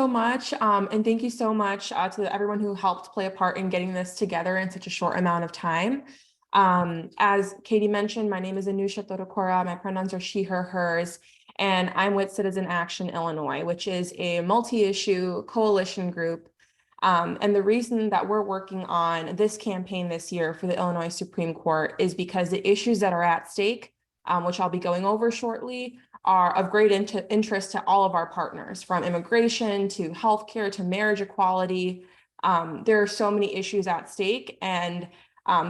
So much, and thank you so much to everyone who helped play a part in getting this together in such a short amount of time. As Katie mentioned, my name is Anusha Todokora. My pronouns are she, her, hers, and I'm with Citizen Action Illinois, which is a multi-issue coalition group. And the reason that we're working on this campaign this year for the Illinois Supreme Court is because the issues that are at stake, which I'll be going over shortly, are of great interest to all of our partners, from immigration to healthcare to marriage equality. There are so many issues at stake, and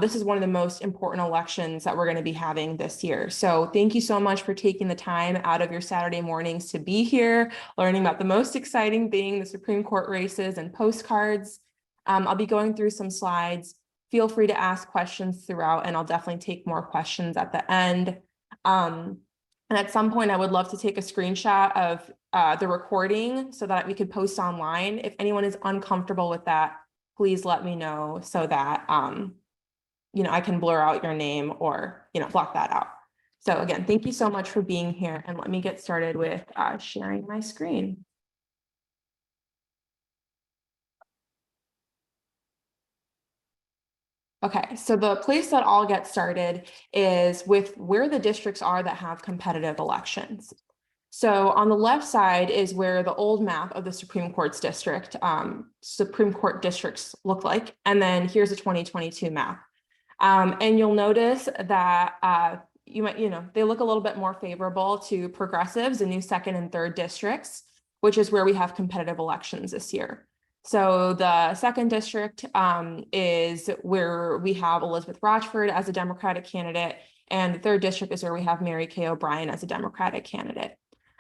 this is one of the most important elections that we're going to be having this year. So thank you so much for taking the time out of your Saturday mornings to be here, learning about the most exciting thing, the Supreme Court races and postcards. I'll be going through some slides. Feel free to ask questions throughout, and I'll definitely take more questions at the end. And at some point, I would love to take a screenshot of the recording so that we could post online. If anyone is uncomfortable with that, please let me know so that I can blur out your name or block that out. So again, thank you so much for being here, and let me get started with sharing my screen. Okay, so the place that I'll get started is with where the districts are that have competitive elections. So on the left side is where the old map of the Supreme Court's Supreme Court districts look like. And then here's a 2022 map. And you'll notice that they look a little bit more favorable to progressives, the new second and third districts, which is where we have competitive elections this year. So the second district is where we have Elizabeth Rochford as a Democratic candidate, and the third district is where we have Mary Kay O'Brien as a Democratic candidate.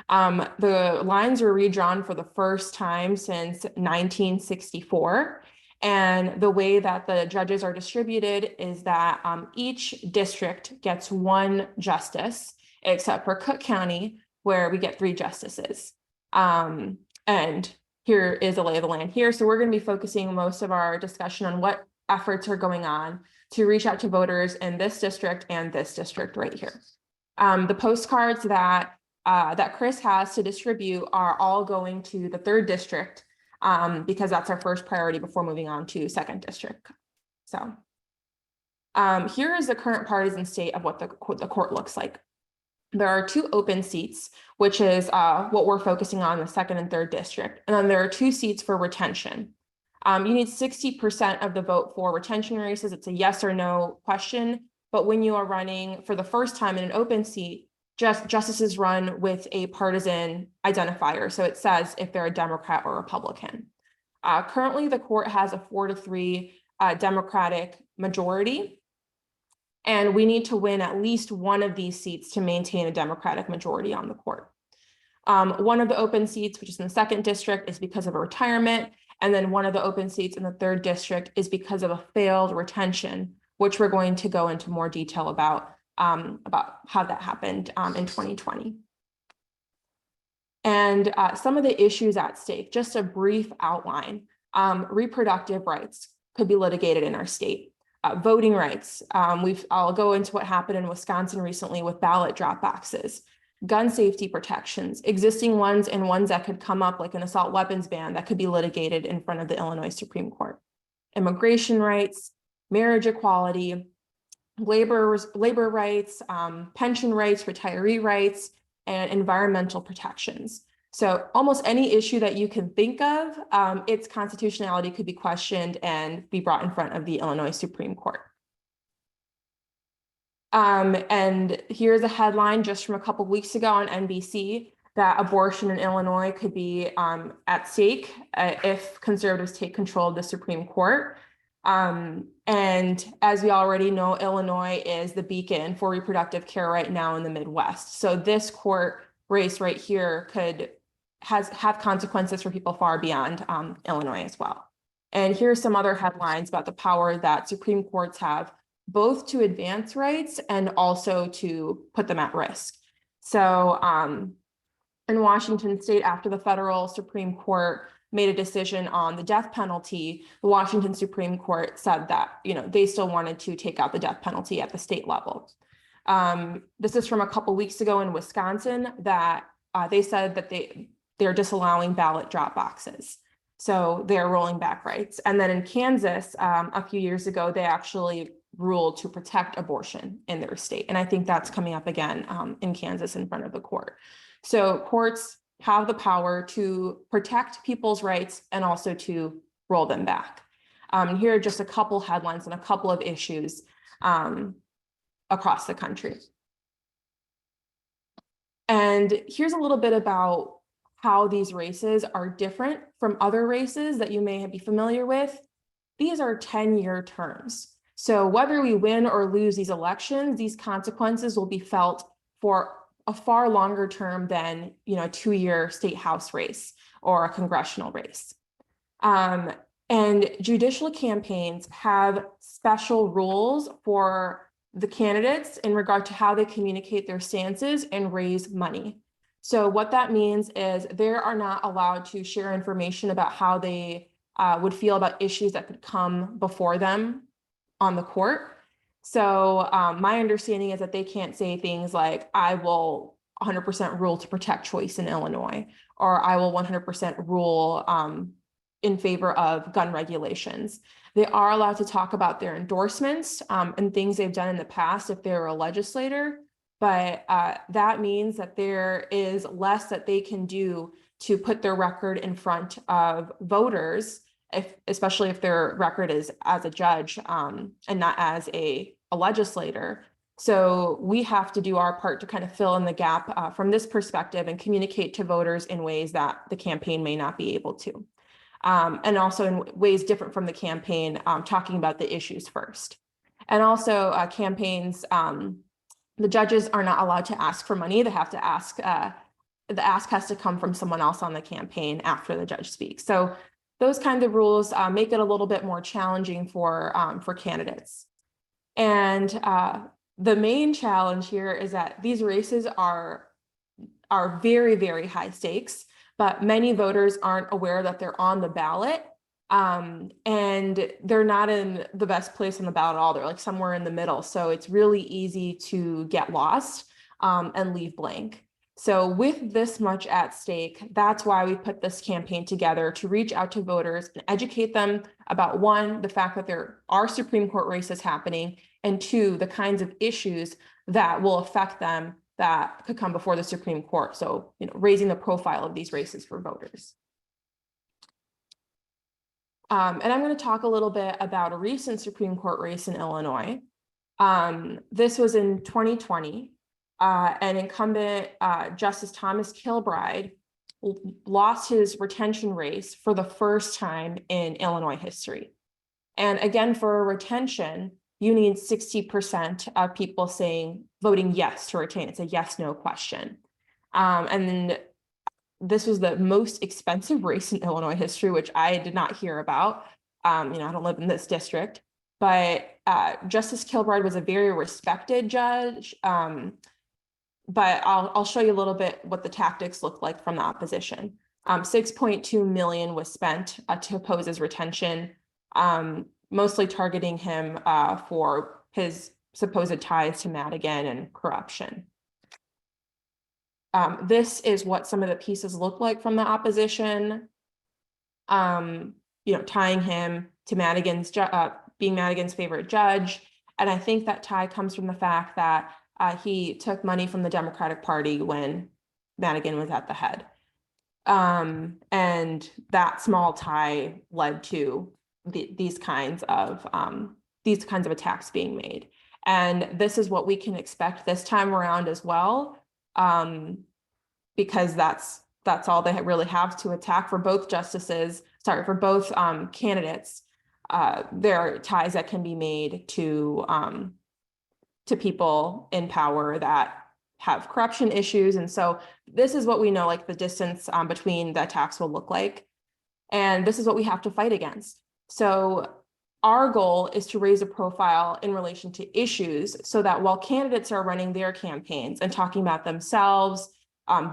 The lines were redrawn for the first time since 1964. And the way that the judges are distributed is that each district gets one justice, except for Cook County, where we get 3 justices. And here is a lay of the land here. So we're going to be focusing most of our discussion on what efforts are going on to reach out to voters in this district and this district right here. The postcards that Chris has to distribute are all going to the third district because that's our first priority before moving on to second district. So here is the current partisan state of what the court looks like. There are 2 open seats, which is what we're focusing on in the second and third district. And then there are 2 seats for retention. You need 60% of the vote for retention races. It's a yes or no question. But when you are running for the first time in an open seat, justices run with a partisan identifier. So it says if they're a Democrat or Republican. Currently, the court has a 4-3 Democratic majority. And we need to win at least one of these seats to maintain a Democratic majority on the court. One of the open seats, which is in the second district, is because of a retirement. And then one of the open seats in the third district is because of a failed retention, which we're going to go into more detail about how that happened in 2020. And some of the issues at stake, just a brief outline. Reproductive rights could be litigated in our state. Voting rights. I'll go into what happened in Wisconsin recently with ballot drop boxes. Gun safety protections, existing ones and ones that could come up, like an assault weapons ban that could be litigated in front of the Illinois Supreme Court. Immigration rights, marriage equality, labor rights, pension rights, retiree rights, and environmental protections. So almost any issue that you can think of, its constitutionality could be questioned and be brought in front of the Illinois Supreme Court. And here's a headline just from a couple of weeks ago on NBC that abortion in Illinois could be at stake if conservatives take control of the Supreme Court. And as we already know, Illinois is the beacon for reproductive care right now in the Midwest. So this court race right here could have consequences for people far beyond Illinois as well. And here's some other headlines about the power that Supreme Courts have, both to advance rights and also to put them at risk. So in Washington state, after the federal Supreme Court made a decision on the death penalty, the Washington Supreme Court said that they still wanted to take out the death penalty at the state level. This is from a couple weeks ago in Wisconsin that they said that they're disallowing ballot drop boxes. So they're rolling back rights. And then in Kansas, a few years ago, they actually ruled to protect abortion in their state. And I think that's coming up again in Kansas in front of the court. So courts have the power to protect people's rights and also to roll them back. Here are just a couple headlines and a couple of issues across the country. And here's a little bit about how these races are different from other races that you may be familiar with. These are 10-year terms. So whether we win or lose these elections, these consequences will be felt for a far longer term than, a 2-year state house race or a congressional race. And judicial campaigns have special rules for the candidates in regard to how they communicate their stances and raise money. So what that means is they are not allowed to share information about how they would feel about issues that could come before them on the court. So my understanding is that they can't say things like, I will 100% rule to protect choice in Illinois, or I will 100% rule in favor of gun regulations. They are allowed to talk about their endorsements and things they've done in the past if they're a legislator, but that means that there is less that they can do to put their record in front of voters, especially if their record is as a judge and not as a legislator. So we have to do our part to kind of fill in the gap from this perspective and communicate to voters in ways that the campaign may not be able to. And also in ways different from the campaign, talking about the issues first. And also campaigns, the judges are not allowed to ask for money. They have to ask, the ask has to come from someone else on the campaign after the judge speaks. So those kinds of rules make it a little bit more challenging for candidates. And the main challenge here is that these races are very, very high stakes, but many voters aren't aware that they're on the ballot. And they're not in the best place on the ballot at all. They're like somewhere in the middle. So it's really easy to get lost and leave blank. So with this much at stake, that's why we put this campaign together to reach out to voters and educate them about, one, the fact that there are Supreme Court races happening, and two, the kinds of issues that will affect them that could come before the Supreme Court. So, raising the profile of these races for voters. And I'm going to talk a little bit about a recent Supreme Court race in Illinois. This was in 2020. And incumbent Justice Thomas Kilbride lost his retention race for the first time in Illinois history. And again, for a retention, you need 60% of people voting yes to retain. It's a yes/no question. And then this was the most expensive race in Illinois history, which I did not hear about. I don't live in this district, but Justice Kilbride was a very respected judge. But I'll show you a little bit what the tactics look like from the opposition. $6.2 million was spent to oppose his retention, mostly targeting him for his supposed ties to Madigan and corruption. This is what some of the pieces look like from the opposition. Tying him to Madigan's being Madigan's favorite judge. And I think that tie comes from the fact that he took money from the Democratic Party when Madigan was at the head. And that small tie led to these kinds of attacks being made. And this is what we can expect this time around as well, because that's all they really have to attack for both candidates. There are ties that can be made to people in power that have corruption issues. And so this is what we know, like the distance between the attacks will look like. And this is what we have to fight against. So our goal is to raise a profile in relation to issues so that while candidates are running their campaigns and talking about themselves,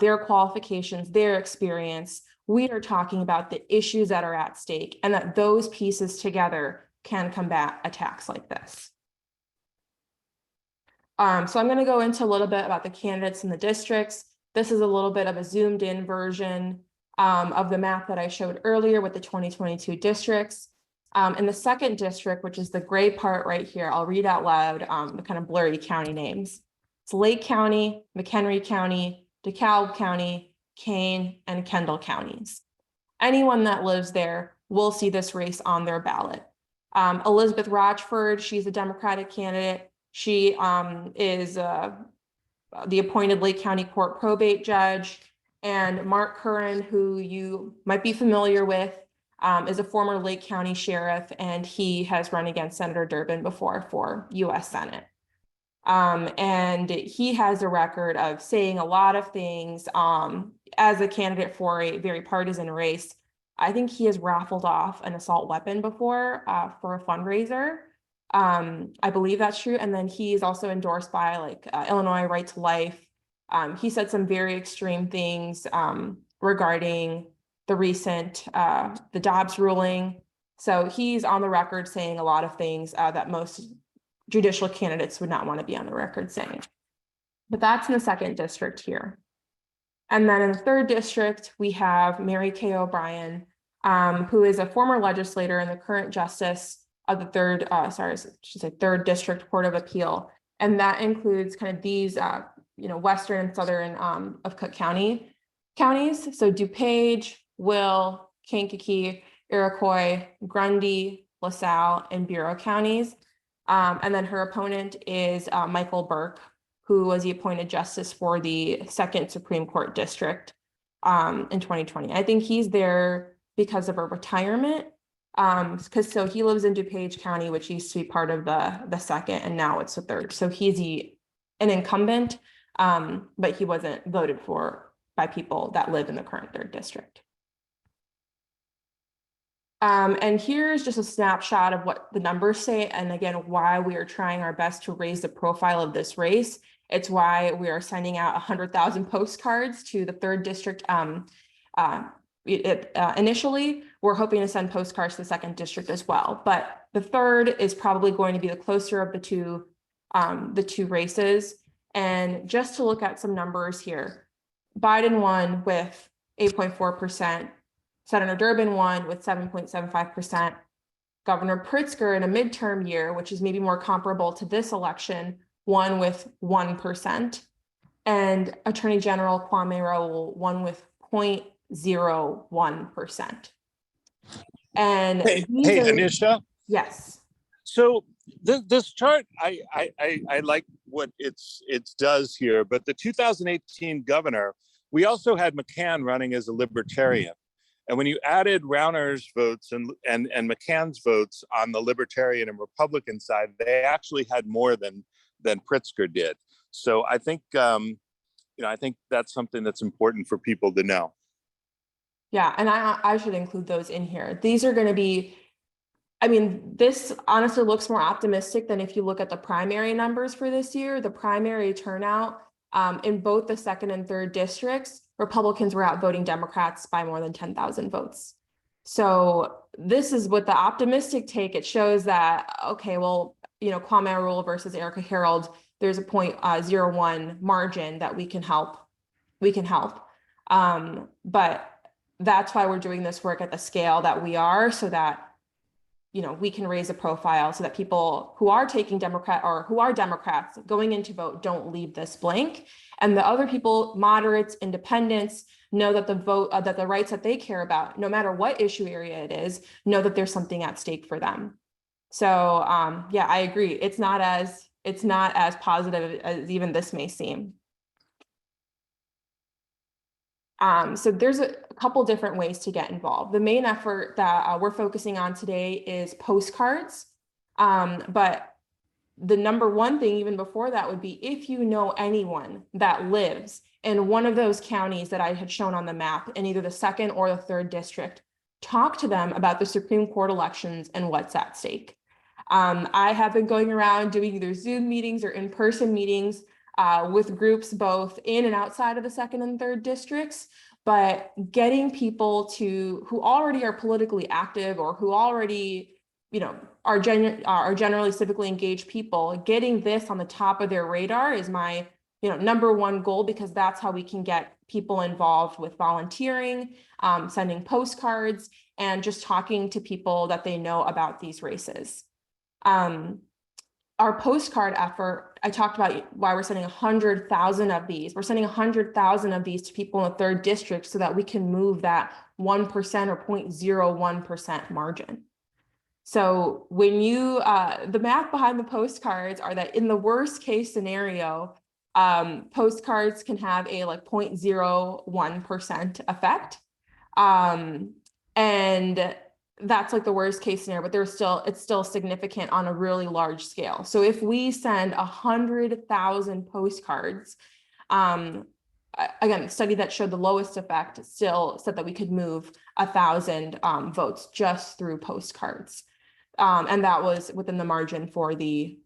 their qualifications, their experience, we are talking about the issues that are at stake, and that those pieces together can combat attacks like this. So I'm going to go into a little bit about the candidates in the districts. This is a little bit of a zoomed in version of the map that I showed earlier with the 2022 districts. In the second district, which is the gray part right here, I'll read out loud the kind of blurry county names. It's Lake County, McHenry County, DeKalb County, Kane, and Kendall counties. Anyone that lives there will see this race on their ballot. Elizabeth Rochford, she's a Democratic candidate. She is the appointed Lake County Court probate judge. And Mark Curran, who you might be familiar with, is a former Lake County sheriff, and he has run against Senator Durbin before for US Senate. And he has a record of saying a lot of things as a candidate for a very partisan race. I think he has raffled off an assault weapon before for a fundraiser. I believe that's true. And then he's also endorsed by like Illinois Right to Life. He said some very extreme things regarding the recent the Dobbs ruling. So he's on the record saying a lot of things that most judicial candidates would not want to be on the record saying. But that's in the second district here. And then in the third district, we have Mary Kay O'Brien, who is a former legislator and the current justice of the third district Court of Appeal. And that includes kind of these, western and southern of Cook County counties. So DuPage, Will, Kankakee, Iroquois, Grundy, LaSalle, and Bureau counties. And then her opponent is Michael Burke, who was the appointed justice for the second Supreme Court district in 2020. I think he's there because of a retirement, because so he lives in DuPage County, which used to be part of the second, and now it's the third. So he's an incumbent, but he wasn't voted for by people that live in the current third district. And here's just a snapshot of what the numbers say, and again, why we are trying our best to raise the profile of this race. It's why we are sending out 100,000 postcards to the third district. Initially, we're hoping to send postcards to the second district as well, but the third is probably going to be the closer of the two races. And just to look at some numbers here, Biden won with 8.4%. Senator Durbin won with 7.75%. Governor Pritzker in a midterm year, which is maybe more comparable to this election, won with 1%. And Attorney General Kwame Raoul won with 0.01%. And hey, Anisha. Yes. So this chart, I like what it does here, but the 2018 governor, we also had McCann running as a libertarian. And when you added Rauner's votes and McCann's votes on the Libertarian and Republican side, they actually had more than Pritzker did. So I think I think that's something that's important for people to know. Yeah, and I should include those in here. These are going to be, I mean, this honestly looks more optimistic than if you look at the primary numbers for this year. The primary turnout in both the second and third districts, Republicans were outvoting Democrats by more than 10,000 votes. So this is with the optimistic take. It shows that, okay, well, Kwame Raoul versus Erica Harold, there's a 0.01 margin that we can help. But that's why we're doing this work at the scale that we are, so that we can raise a profile so that people who are taking Democrat or who are Democrats going in to vote don't leave this blank. And the other people, moderates, independents, know that the vote, that the rights that they care about, no matter what issue area it is, know that there's something at stake for them. So yeah, I agree. It's not as positive as even this may seem. So there's a couple different ways to get involved. The main effort that we're focusing on today is postcards. But the number one thing even before that would be, if you know anyone that lives in one of those counties that I had shown on the map in either the second or the third district, talk to them about the Supreme Court elections and what's at stake. I have been going around doing either Zoom meetings or in-person meetings with groups both in and outside of the second and third districts, but getting people who already are politically active or who already, are generally civically engaged people, getting this on the top of their radar is my number one goal, because that's how we can get people involved with volunteering, sending postcards, and just talking to people that they know about these races. Our postcard effort, I talked about why we're sending 100,000 of these. We're sending 100,000 of these to people in the 3rd district so that we can move that 1% or 0.01% margin. So when you, the math behind the postcards are that in the worst case scenario, postcards can have a like 0.01% effect. And that's like the worst case scenario, but it's still significant on a really large scale. So if we send 100,000 postcards, again, the study that showed the lowest effect still said that we could move 1,000 votes just through postcards. And that was within the margin for the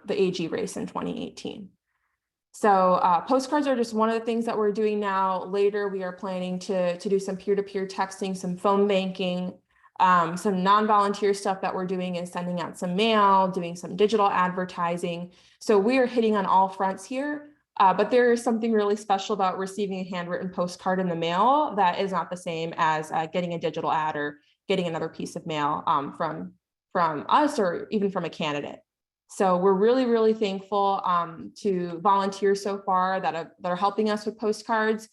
AG race in 2018. So postcards are just one of the things that we're doing now. Later, we are planning to do some peer-to-peer texting, some phone banking, some non-volunteer stuff that we're doing is sending out some mail, doing some digital advertising. So we are hitting on all fronts here, but there is something really special about receiving a handwritten postcard in the mail that is not the same as getting a digital ad or getting another piece of mail from us or even from a candidate. So we're really, really thankful to volunteers so far that are helping us with postcards.